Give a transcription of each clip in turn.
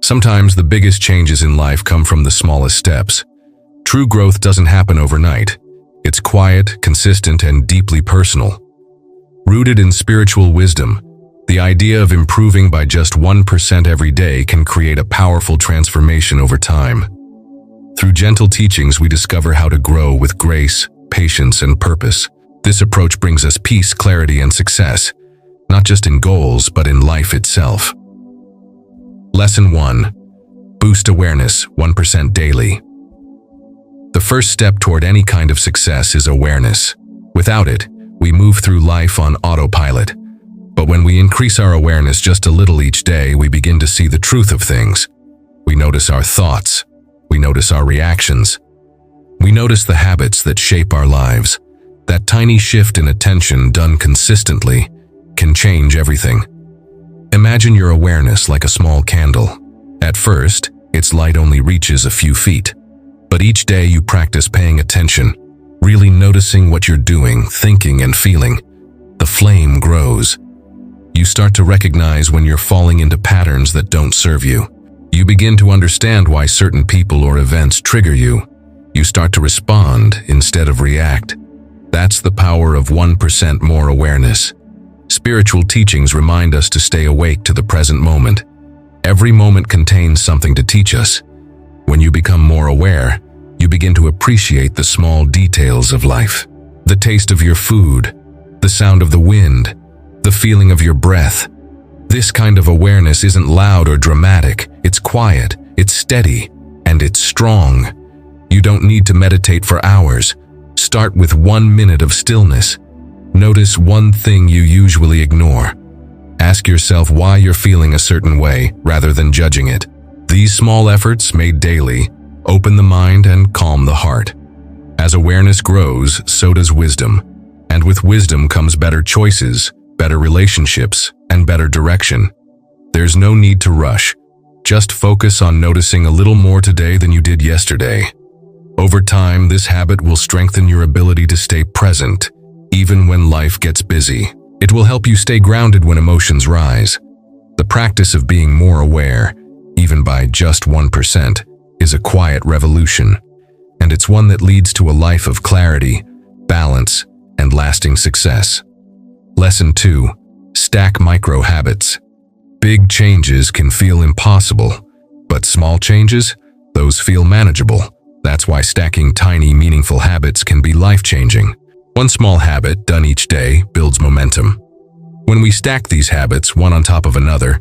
Sometimes the biggest changes in life come from the smallest steps. True growth doesn't happen overnight. It's quiet, consistent, and deeply personal. Rooted in spiritual wisdom, the idea of improving by just 1% every day can create a powerful transformation over time. Through gentle teachings, we discover how to grow with grace, patience, and purpose. This approach brings us peace, clarity, and success, not just in goals, but in life itself. Lesson 1. Boost awareness 1% daily. The first step toward any kind of success is awareness. Without it, we move through life on autopilot. But when we increase our awareness just a little each day, we begin to see the truth of things. We notice our thoughts. We notice our reactions. We notice the habits that shape our lives. That tiny shift in attention done consistently can change everything. Imagine your awareness like a small candle. At first, its light only reaches a few feet. But each day you practice paying attention, really noticing what you're doing, thinking, and feeling. The flame grows. You start to recognize when you're falling into patterns that don't serve you. You begin to understand why certain people or events trigger you. You start to respond instead of react. That's the power of 1% more awareness. Spiritual teachings remind us to stay awake to the present moment. Every moment contains something to teach us. When you become more aware, you begin to appreciate the small details of life. The taste of your food, the sound of the wind, the feeling of your breath. This kind of awareness isn't loud or dramatic. It's quiet, it's steady, and it's strong. You don't need to meditate for hours. Start with 1 minute of stillness. Notice one thing you usually ignore. Ask yourself why you're feeling a certain way rather than judging it. These small efforts, made daily, open the mind and calm the heart. As awareness grows, so does wisdom. And with wisdom comes better choices, better relationships, and better direction. There's no need to rush. Just focus on noticing a little more today than you did yesterday. Over time, this habit will strengthen your ability to stay present, even when life gets busy. It will help you stay grounded when emotions rise. The practice of being more aware, even by just 1%, is a quiet revolution, and it's one that leads to a life of clarity, balance, and lasting success. Lesson 2. Stack micro habits. Big changes can feel impossible, but small changes, those feel manageable. That's why stacking tiny, meaningful habits can be life-changing. One small habit done each day builds momentum. When we stack these habits one on top of another,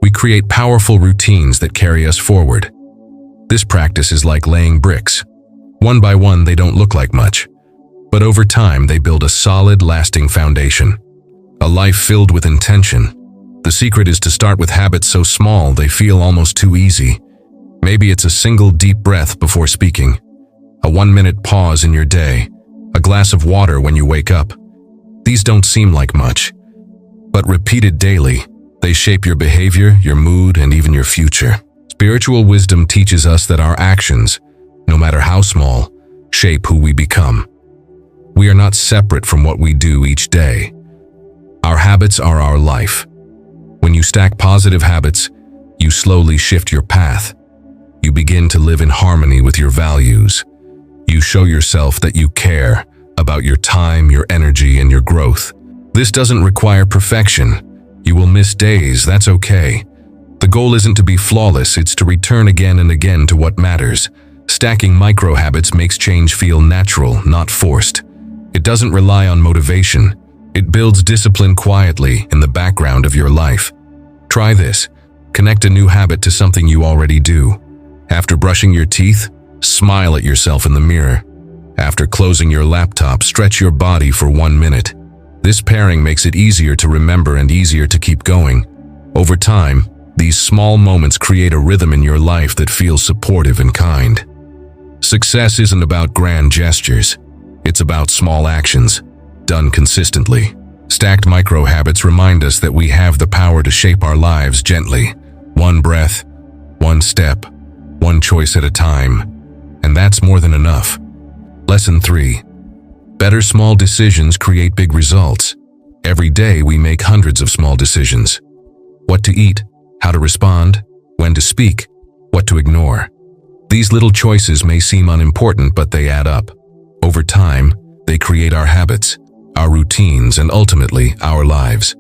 we create powerful routines that carry us forward. This practice is like laying bricks. One by one, they don't look like much, but over time, they build a solid, lasting foundation. A life filled with intention. The secret is to start with habits so small they feel almost too easy. Maybe it's a single deep breath before speaking, a 1-minute pause in your day, a glass of water when you wake up. These don't seem like much, but repeated daily, they shape your behavior, your mood, and even your future. Spiritual wisdom teaches us that our actions, no matter how small, shape who we become. We are not separate from what we do each day. Our habits are our life. When you stack positive habits, you slowly shift your path. You begin to live in harmony with your values. You show yourself that you care about your time, your energy, and your growth. This doesn't require perfection. You will miss days, that's okay. The goal isn't to be flawless, it's to return again and again to what matters. Stacking micro habits makes change feel natural, not forced. It doesn't rely on motivation. It builds discipline quietly in the background of your life. Try this. Connect a new habit to something you already do. After brushing your teeth, smile at yourself in the mirror. After closing your laptop, stretch your body for 1 minute. This pairing makes it easier to remember and easier to keep going. Over time, these small moments create a rhythm in your life that feels supportive and kind. Success isn't about grand gestures. It's about small actions, done consistently. Stacked micro habits remind us that we have the power to shape our lives gently. One breath, one step, one choice at a time. And that's more than enough. Lesson 3. Better small decisions create big results. Every day we make hundreds of small decisions. What to eat, how to respond, when to speak, what to ignore. These little choices may seem unimportant, but they add up. Over time, they create our habits, our routines, and ultimately, our lives.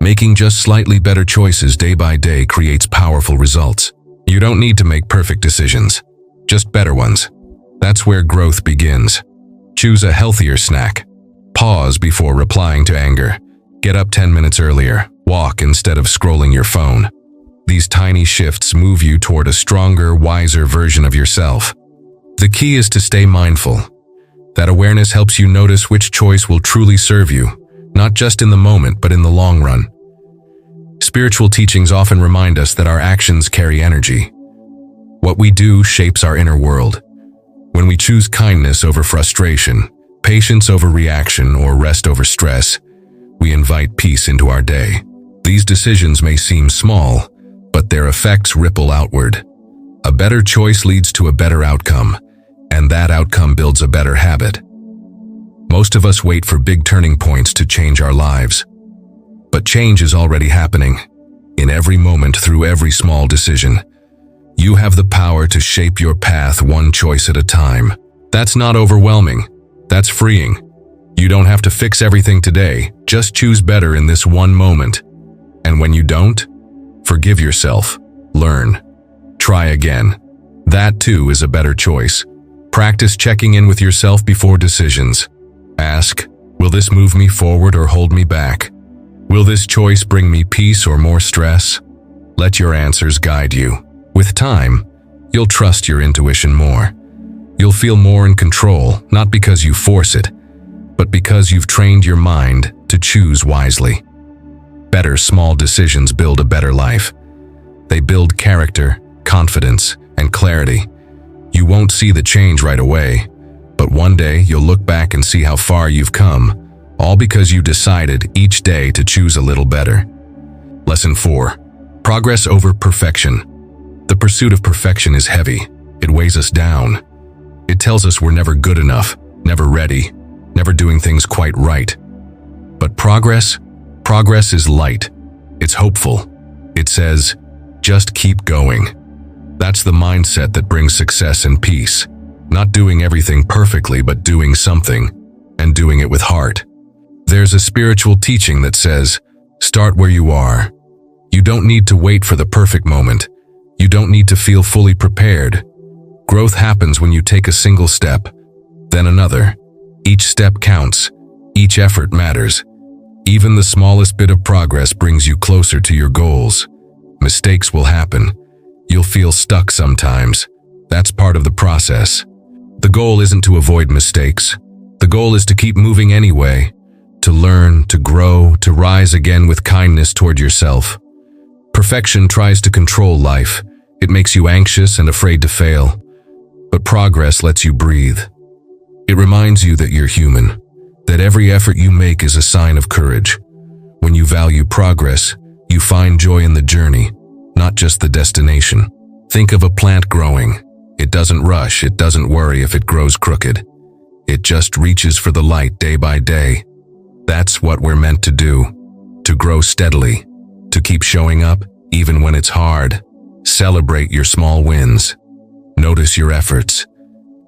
Making just slightly better choices day by day creates powerful results. You don't need to make perfect decisions, just better ones. That's where growth begins. Choose a healthier snack. Pause before replying to anger. Get up 10 minutes earlier. Walk instead of scrolling your phone. These tiny shifts move you toward a stronger, wiser version of yourself. The key is to stay mindful. That awareness helps you notice which choice will truly serve you, not just in the moment, but in the long run. Spiritual teachings often remind us that our actions carry energy. What we do shapes our inner world. When we choose kindness over frustration, patience over reaction, or rest over stress, we invite peace into our day. These decisions may seem small, but their effects ripple outward. A better choice leads to a better outcome, and that outcome builds a better habit. Most of us wait for big turning points to change our lives. But change is already happening. In every moment, through every small decision, you have the power to shape your path one choice at a time. That's not overwhelming. That's freeing. You don't have to fix everything today. Just choose better in this one moment. And when you don't, forgive yourself. Learn. Try again. That too is a better choice. Practice checking in with yourself before decisions. Ask, will this move me forward or hold me back? Will this choice bring me peace or more stress? Let your answers guide you. With time, you'll trust your intuition more. You'll feel more in control, not because you force it, but because you've trained your mind to choose wisely. Better small decisions build a better life. They build character, confidence, and clarity. You won't see the change right away, but one day you'll look back and see how far you've come, all because you decided each day to choose a little better. Lesson 4. Progress over perfection. The pursuit of perfection is heavy. It weighs us down. It tells us we're never good enough, never ready, never doing things quite right. But progress is light. It's hopeful. It says, just keep going. That's the mindset that brings success and peace. Not doing everything perfectly, but doing something, and doing it with heart. There's a spiritual teaching that says, start where you are. You don't need to wait for the perfect moment. You don't need to feel fully prepared. Growth happens when you take a single step, then another. Each step counts. Each effort matters. Even the smallest bit of progress brings you closer to your goals. Mistakes will happen. You'll feel stuck sometimes. That's part of the process. The goal isn't to avoid mistakes. The goal is to keep moving anyway, to learn, to grow, to rise again with kindness toward yourself. Perfection tries to control life. It makes you anxious and afraid to fail. But progress lets you breathe. It reminds you that you're human, that every effort you make is a sign of courage. When you value progress, you find joy in the journey, not just the destination. Think of a plant growing. It doesn't rush, it doesn't worry if it grows crooked. It just reaches for the light day by day. That's what we're meant to do, to grow steadily, to keep showing up even when it's hard. Celebrate your small wins. Notice your efforts.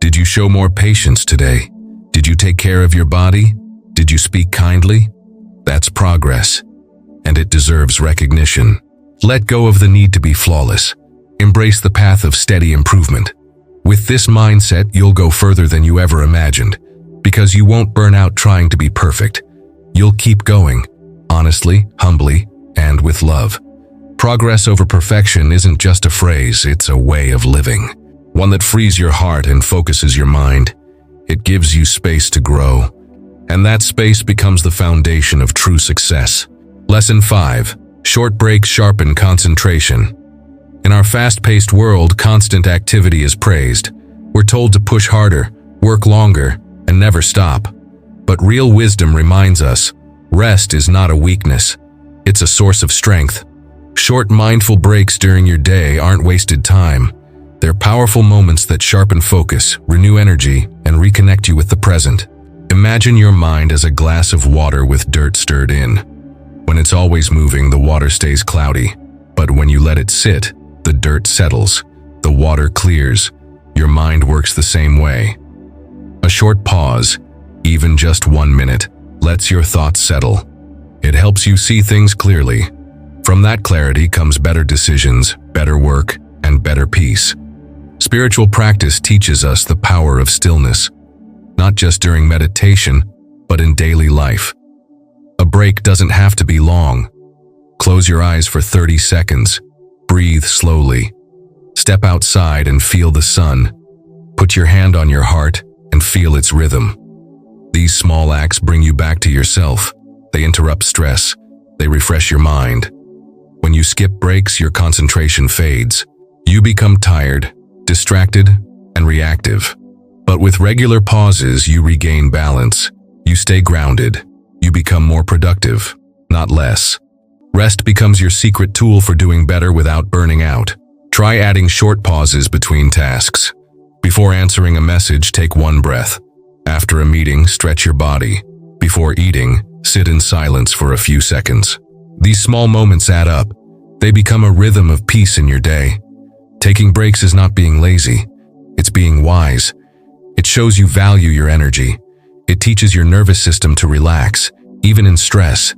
Did you show more patience today? Did you take care of your body? Did you speak kindly? That's progress, and it deserves recognition. Let go of the need to be flawless. Embrace the path of steady improvement. With this mindset, you'll go further than you ever imagined, because you won't burn out trying to be perfect. You'll keep going, honestly, humbly, and with love. Progress over perfection isn't just a phrase, it's a way of living. One that frees your heart and focuses your mind. It gives you space to grow, and that space becomes the foundation of true success. Lesson 5. Short breaks sharpen concentration. In our fast-paced world, constant activity is praised. We're told to push harder, work longer, and never stop. But real wisdom reminds us, rest is not a weakness. It's a source of strength. Short mindful breaks during your day aren't wasted time. They're powerful moments that sharpen focus, renew energy, and reconnect you with the present. Imagine your mind as a glass of water with dirt stirred in. When it's always moving, the water stays cloudy. But when you let it sit, the dirt settles, the water clears. Your mind works the same way. A short pause, even just 1 minute, lets your thoughts settle. It helps you see things clearly. From that clarity comes better decisions, better work, and better peace. Spiritual practice teaches us the power of stillness, not just during meditation, but in daily life. A break doesn't have to be long. Close your eyes for 30 seconds. Breathe slowly. Step outside and feel the sun. Put your hand on your heart and feel its rhythm. These small acts bring you back to yourself. They interrupt stress. They refresh your mind. When you skip breaks, your concentration fades. You become tired, distracted, and reactive. But with regular pauses, you regain balance. You stay grounded. You become more productive, not less. Rest becomes your secret tool for doing better without burning out. Try adding short pauses between tasks. Before answering a message, take 1 breath. After a meeting, stretch your body. Before eating, sit in silence for a few seconds. These small moments add up. They become a rhythm of peace in your day. Taking breaks is not being lazy. It's being wise. It shows you value your energy. It teaches your nervous system to relax, even in stress.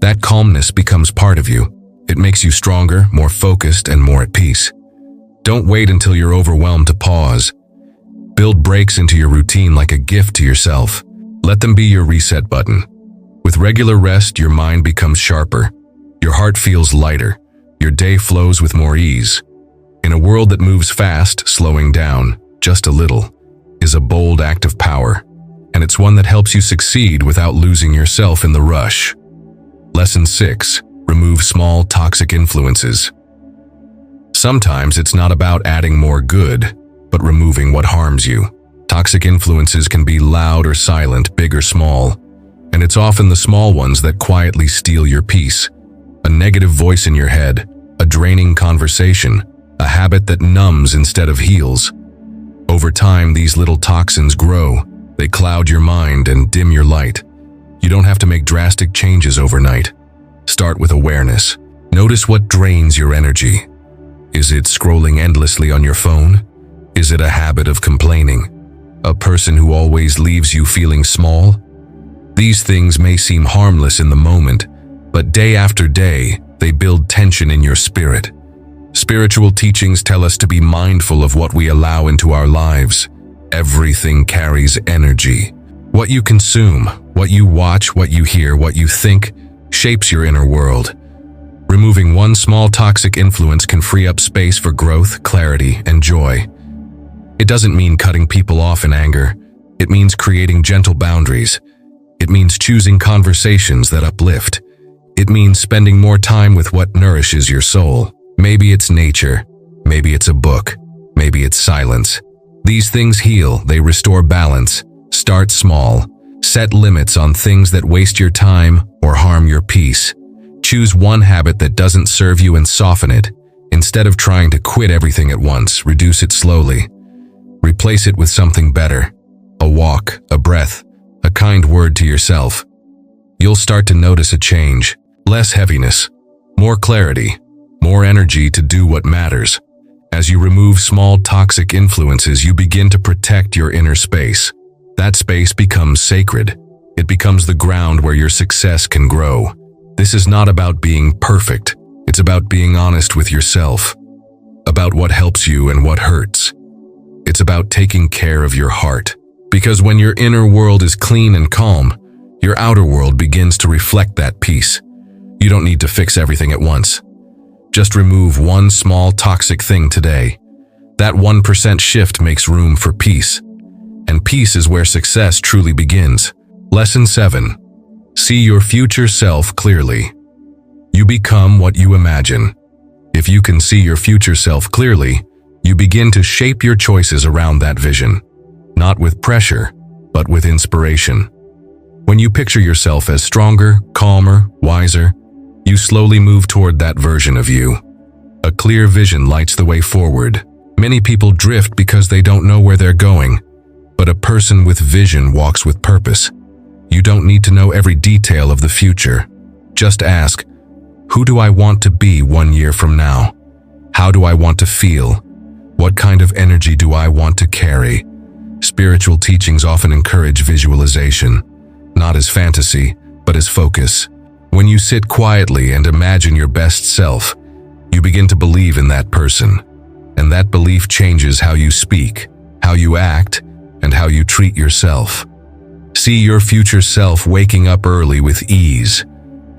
That calmness becomes part of you. It makes you stronger, more focused, and more at peace. Don't wait until you're overwhelmed to pause. Build breaks into your routine like a gift to yourself. Let them be your reset button. With regular rest, your mind becomes sharper. Your heart feels lighter. Your day flows with more ease. In a world that moves fast, slowing down, just a little, is a bold act of power. And it's one that helps you succeed without losing yourself in the rush. Lesson 6. Remove small toxic influences. Sometimes it's not about adding more good, but removing what harms you. Toxic influences can be loud or silent, big or small, and it's often the small ones that quietly steal your peace. A negative voice in your head, a draining conversation, a habit that numbs instead of heals. Over time, these little toxins grow. They cloud your mind and dim your light. You don't have to make drastic changes overnight. Start with awareness. Notice what drains your energy. Is it scrolling endlessly on your phone? Is it a habit of complaining? A person who always leaves you feeling small? These things may seem harmless in the moment, but day after day, they build tension in your spirit. Spiritual teachings tell us to be mindful of what we allow into our lives. Everything carries energy. What you consume, what you watch, what you hear, what you think, shapes your inner world. Removing one small toxic influence can free up space for growth, clarity, and joy. It doesn't mean cutting people off in anger. It means creating gentle boundaries. It means choosing conversations that uplift. It means spending more time with what nourishes your soul. Maybe it's nature. Maybe it's a book. Maybe it's silence. These things heal. They restore balance. Start small. Set limits on things that waste your time or harm your peace. Choose one habit that doesn't serve you and soften it. Instead of trying to quit everything at once, reduce it slowly. Replace it with something better. A walk, a breath, a kind word to yourself. You'll start to notice a change. Less heaviness, more clarity, more energy to do what matters. As you remove small toxic influences, you begin to protect your inner space. That space becomes sacred. It becomes the ground where your success can grow. This is not about being perfect. It's about being honest with yourself, about what helps you and what hurts. It's about taking care of your heart. Because when your inner world is clean and calm, your outer world begins to reflect that peace. You don't need to fix everything at once. Just remove one small toxic thing today. That 1% shift makes room for peace. And peace is where success truly begins. Lesson 7. See your future self clearly. You become what you imagine. If you can see your future self clearly, you begin to shape your choices around that vision. Not with pressure, but with inspiration. When you picture yourself as stronger, calmer, wiser, you slowly move toward that version of you. A clear vision lights the way forward. Many people drift because they don't know where they're going, but a person with vision walks with purpose. You don't need to know every detail of the future. Just ask, who do I want to be 1 year from now? How do I want to feel? What kind of energy do I want to carry? Spiritual teachings often encourage visualization, not as fantasy, but as focus. When you sit quietly and imagine your best self, you begin to believe in that person, and that belief changes how you speak, how you act, and how you treat yourself. See your future self waking up early with ease,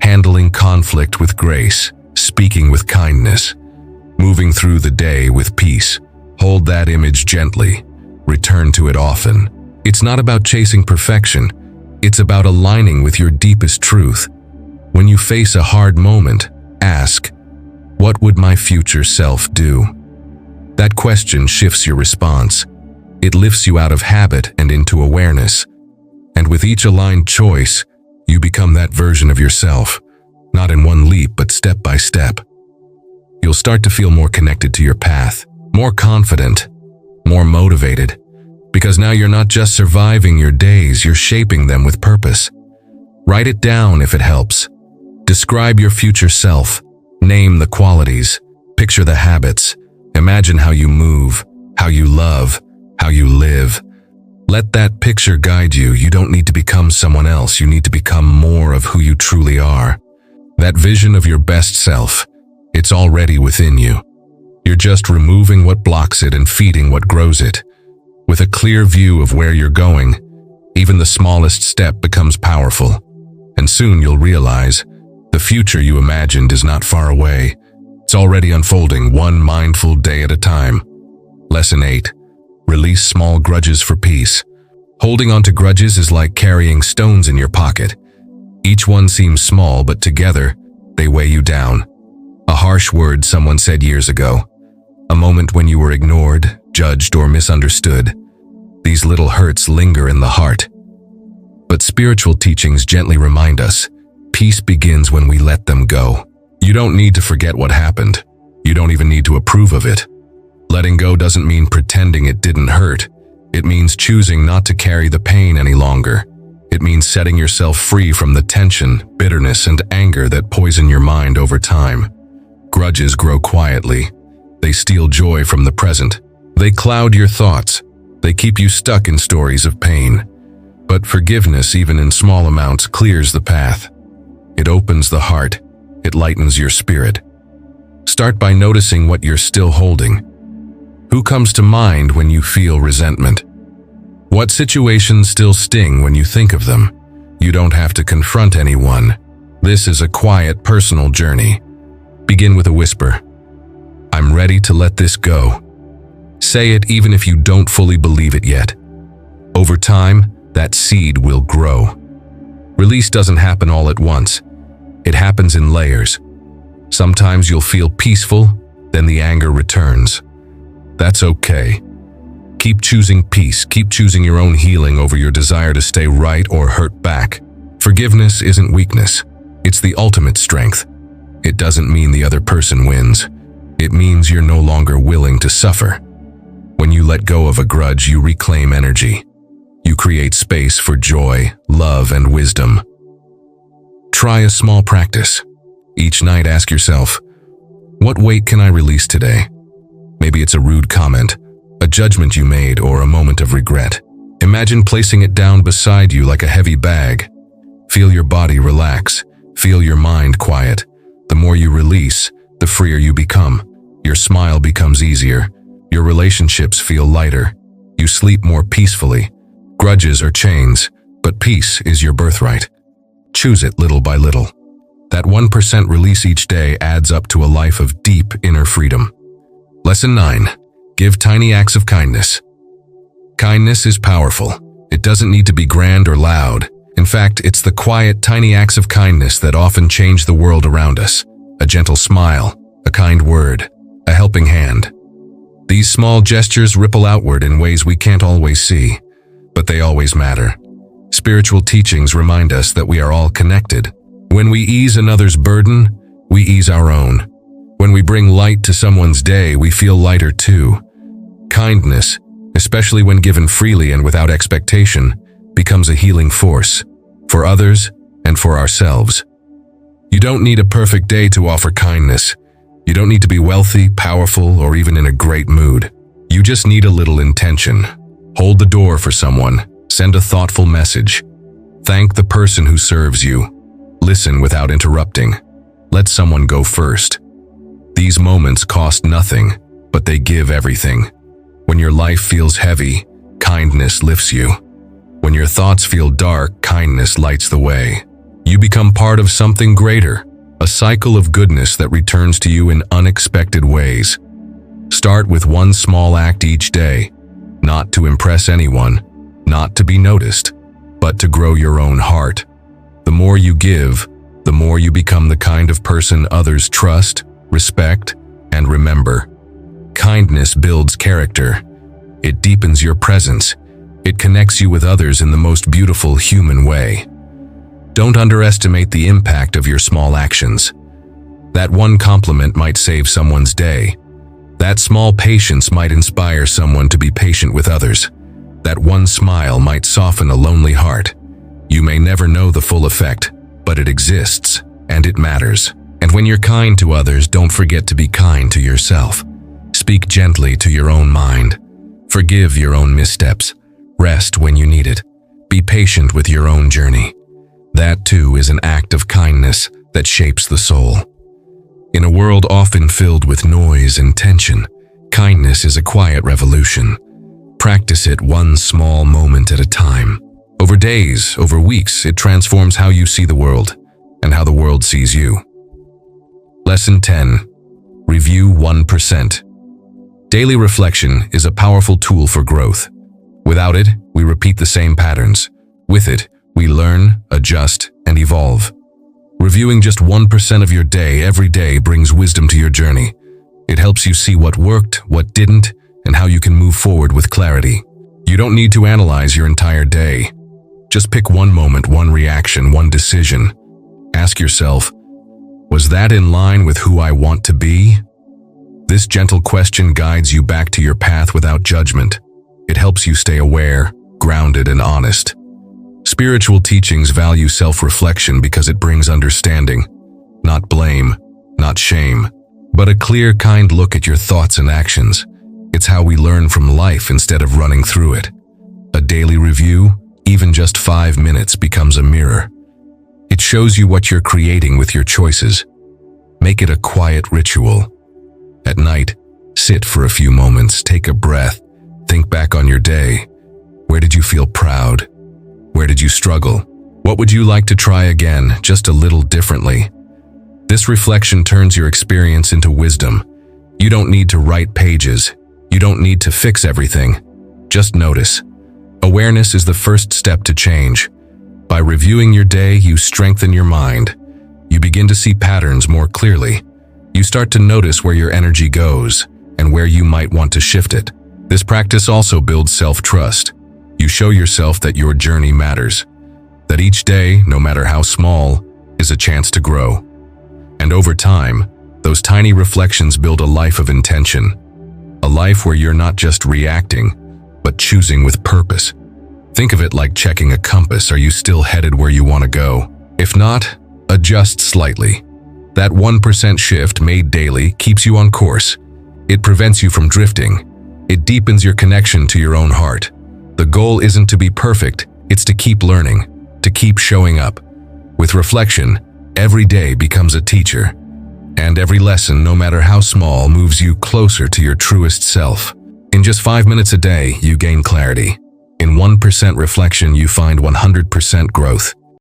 handling conflict with grace, speaking with kindness, moving through the day with peace. Hold that image gently. Return to it often. It's not about chasing perfection. It's about aligning with your deepest truth. When you face a hard moment, ask, what would my future self do? That question shifts your response. It lifts you out of habit and into awareness. And with each aligned choice, you become that version of yourself, not in one leap, but step by step. You'll start to feel more connected to your path, more confident, more motivated, because now you're not just surviving your days, you're shaping them with purpose. Write it down if it helps. Describe your future self. Name the qualities. Picture the habits. Imagine how you move, how you love, how you live. Let that picture guide you. You don't need to become someone else. You need to become more of who you truly are. That vision of your best self, it's already within you. You're just removing what blocks it and feeding what grows it. With a clear view of where you're going, even the smallest step becomes powerful. And soon you'll realize the future you imagined is not far away. It's already unfolding, one mindful day at a time. Lesson 8. Release small grudges for peace. Holding on to grudges is like carrying stones in your pocket. Each one seems small, but together, they weigh you down. A harsh word someone said years ago. A moment when you were ignored, judged, or misunderstood. These little hurts linger in the heart. But spiritual teachings gently remind us, peace begins when we let them go. You don't need to forget what happened. You don't even need to approve of it. Letting go doesn't mean pretending it didn't hurt. It means choosing not to carry the pain any longer. It means setting yourself free from the tension, bitterness, and anger that poison your mind over time. Grudges grow quietly. They steal joy from the present. They cloud your thoughts. They keep you stuck in stories of pain. But forgiveness, even in small amounts, clears the path. It opens the heart. It lightens your spirit. Start by noticing what you're still holding. Who comes to mind when you feel resentment? What situations still sting when you think of them? You don't have to confront anyone. This is a quiet, personal journey. Begin with a whisper. I'm ready to let this go. Say it even if you don't fully believe it yet. Over time, that seed will grow. Release doesn't happen all at once. It happens in layers. Sometimes you'll feel peaceful, then the anger returns. That's okay. Keep choosing peace. Keep choosing your own healing over your desire to stay right or hurt back. Forgiveness isn't weakness. It's the ultimate strength. It doesn't mean the other person wins. It means you're no longer willing to suffer. When you let go of a grudge, you reclaim energy. You create space for joy, love, and wisdom. Try a small practice. Each night ask yourself, what weight can I release today? Maybe it's a rude comment, a judgment you made, or a moment of regret. Imagine placing it down beside you like a heavy bag. Feel your body relax. Feel your mind quiet. The more you release, the freer you become. Your smile becomes easier. Your relationships feel lighter. You sleep more peacefully. Grudges are chains, but peace is your birthright. Choose it little by little. That 1% release each day adds up to a life of deep inner freedom. Lesson 9. Give tiny acts of kindness. Kindness is powerful. It doesn't need to be grand or loud. In fact, it's the quiet, tiny acts of kindness that often change the world around us. A gentle smile, a kind word, a helping hand. These small gestures ripple outward in ways we can't always see, but they always matter. Spiritual teachings remind us that we are all connected. When we ease another's burden, we ease our own. When we bring light to someone's day, we feel lighter too. Kindness, especially when given freely and without expectation, becomes a healing force, for others and for ourselves. You don't need a perfect day to offer kindness. You don't need to be wealthy, powerful, or even in a great mood. You just need a little intention. Hold the door for someone. Send a thoughtful message. Thank the person who serves you. Listen without interrupting. Let someone go first. These moments cost nothing, but they give everything. When your life feels heavy, kindness lifts you. When your thoughts feel dark, kindness lights the way. You become part of something greater, a cycle of goodness that returns to you in unexpected ways. Start with one small act each day, not to impress anyone, not to be noticed, but to grow your own heart. The more you give, the more you become the kind of person others trust, respect, and remember. Kindness builds character. It deepens your presence. It connects you with others in the most beautiful human way. Don't underestimate the impact of your small actions. That one compliment might save someone's day. That small patience might inspire someone to be patient with others. That one smile might soften a lonely heart. You may never know the full effect, but it exists, and it matters. And when you're kind to others, don't forget to be kind to yourself. Speak gently to your own mind. Forgive your own missteps. Rest when you need it. Be patient with your own journey. That too is an act of kindness that shapes the soul. In a world often filled with noise and tension, kindness is a quiet revolution. Practice it one small moment at a time. Over days, over weeks, it transforms how you see the world and how the world sees you. Lesson 10. Review 1%. Daily reflection is a powerful tool for growth. Without it, we repeat the same patterns. With it, we learn, adjust, and evolve. Reviewing just 1% of your day every day brings wisdom to your journey. It helps you see what worked, what didn't, and how you can move forward with clarity. You don't need to analyze your entire day. Just pick one moment, one reaction, one decision. Ask yourself, was that in line with who I want to be? This gentle question guides you back to your path without judgment. It helps you stay aware, grounded, and honest. Spiritual teachings value self-reflection because it brings understanding, not blame, not shame, but a clear, kind look at your thoughts and actions. It's how we learn from life instead of running through it. A daily review, even just 5 minutes, becomes a mirror. It shows you what you're creating with your choices. Make it a quiet ritual. At night, sit for a few moments, take a breath, think back on your day. Where did you feel proud? Where did you struggle? What would you like to try again, just a little differently? This reflection turns your experience into wisdom. You don't need to write pages. You don't need to fix everything. Just notice. Awareness is the first step to change. By reviewing your day, you strengthen your mind. You begin to see patterns more clearly. You start to notice where your energy goes and where you might want to shift it. This practice also builds self-trust. You show yourself that your journey matters, that each day, no matter how small, is a chance to grow. And over time, those tiny reflections build a life of intention, a life where you're not just reacting, but choosing with purpose. Think of it like checking a compass. Are you still headed where you want to go? If not, adjust slightly. That 1% shift made daily keeps you on course. It prevents you from drifting. It deepens your connection to your own heart. The goal isn't to be perfect, it's to keep learning, to keep showing up. With reflection, every day becomes a teacher. And every lesson, no matter how small, moves you closer to your truest self. In just 5 minutes a day, you gain clarity. In 1% reflection, you find 100% growth.